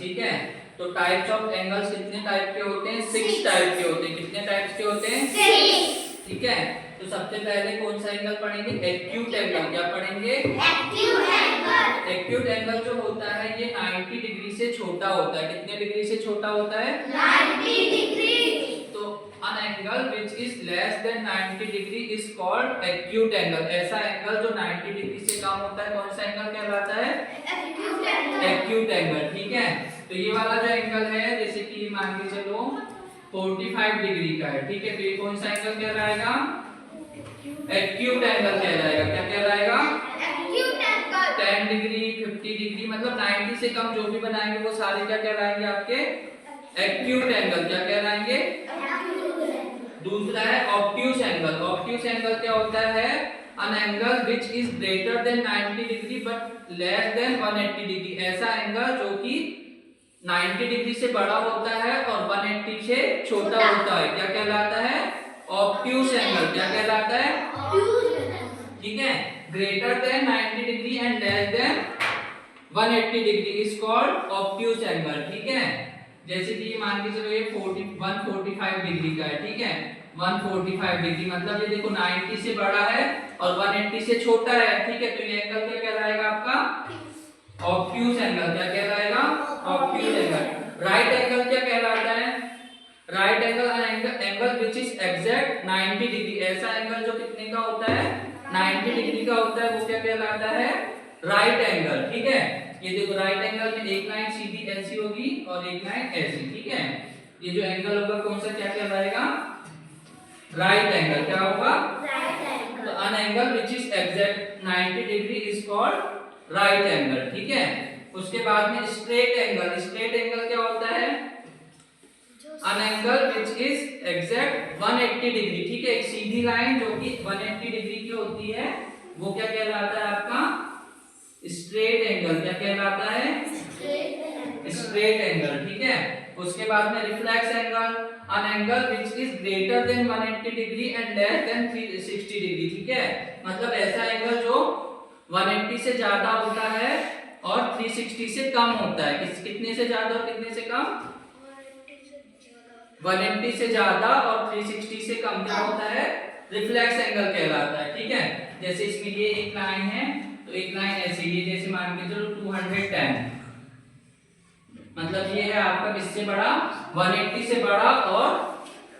ठीक है। तो टाइप्स ऑफ एंगल्स कितने टाइप के होते हैं? 6 टाइप के होते हैं। कितने टाइप्स के होते हैं? 6। ठीक है। तो सबसे पहले कौन सा एंगल पढ़ेंगे? Acute angle. क्या पढ़ेंगे? Acute angle. एक्यूट एंगल जो होता है ये 90 डिग्री से छोटा होता है। कितने डिग्री से छोटा होता है? 90 डिग्री। तो an angle which is less than 90 degree is called acute angle। ऐसा एंगल जो 90 डिग्री से कम होता है कौन सा एंगल कहलाता है? Acute angle. Acute angle. ठीक है। तो ये वाला जो एंगल है जैसे कि मान के चलो 45 डिग्री का है। ठीक है। तो ये कौन सा एंगल कहलाएगा? एक्यूट एंगल कहलाएगा। क्या कहलाएगा? Acute angle. 10 डिग्री 50 डिग्री मतलब 90 से कम जो भी बनाएंगे वो सारे क्या कहलाएंगे? आपके एक्यूट एंगल। क्या कहलाएंगे? दूसरा है ऑब्ट्यूस एंगल। ऑब्ट्यूस एंगल क्या होता है? an angle which is greater than 90 degree but less than 180 degree. ऐसा एंगल जो कि 90 डिग्री से बड़ा होता है और 180 से छोटा होता है क्या कहलाता है? Obtuse angle. क्या कहलाता है? ठीक है। Greater than 90 degree and less than 180 degree is called obtuse angle. ठीक है। जैसे कि मान के चलो ये 145 डिग्री का है। ठीक है। 145 डिग्री मतलब ये देखो 90 से बड़ा है और 180 से छोटा है। ठीक है। तो ये एंगल क्या कहलाएगा आपका? Obtuse angle. क्या कहलाएगा? Obtuse angle. राइट एंगल क्या कहलाता है? Right angle angle which is exact 90 degree. ऐसा एंगल जो कितने का होता है? 90 डिग्री का होता है वो क्या कहलाता है? Right angle. ठीक है। ये देखो राइट एंगल में एक लाइन सीधी ऐसी होगी और एक लाइन ऐसी। ठीक है। ये जो एंगल होगा कौन सा क्या कहलाएगा? Right angle. क्या होगा? Right angle. तो an angle which is exact 90 degree is called right angle. ठीक है। उसके बाद में स्ट्रेट एंगल। स्ट्रेट एंगल क्या होता है? an angle which is exact 180 degree. ठीक है। एक सीधी लाइन जो कि 180 डिग्री की होती है वो क्या कहलाता है आपका? Straight angle. क्या कहलाता है? Straight angle. ठीक है। उसके बाद में reflex angle. an angle which is greater than 180 degree and less than 360 degree. ठीक है। मतलब ऐसा एंगल जो 180 से ज्यादा होता है और 360 से कम होता है। कितने से ज्यादा और कितने से कम? 180 से ज्यादा और 360 से कम क्या होता है? रिफ्लेक्स एंगल कहलाता है। ठीक है। जैसे इसमें ये एक लाइन है तो एक लाइन ऐसी ये जैसे मान के चलो 210 मतलब ये है आपका किससे बड़ा? 180 से बड़ा और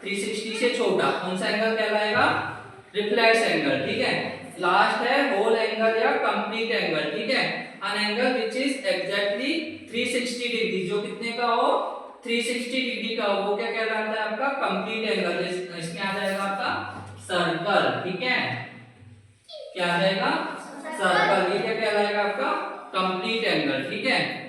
360 से छोटा। कौन सा एंगल कहलाएगा? Reflex angle. ठीक है। लास्ट है होल एंगल या कंप्लीट एंगल। ठीक है। an angle which is exactly 360 degree जो कितने का हो? 360 डिग्री का हो वो क्या कहलाता है? आपका कंप्लीट एंगल। इसमें आ जाएगा आपका सर्कल। ठीक है। क्या आ जाएगा? सर्कल। ये क्या कहलाएगा? आपका कंप्लीट एंगल। ठीक है।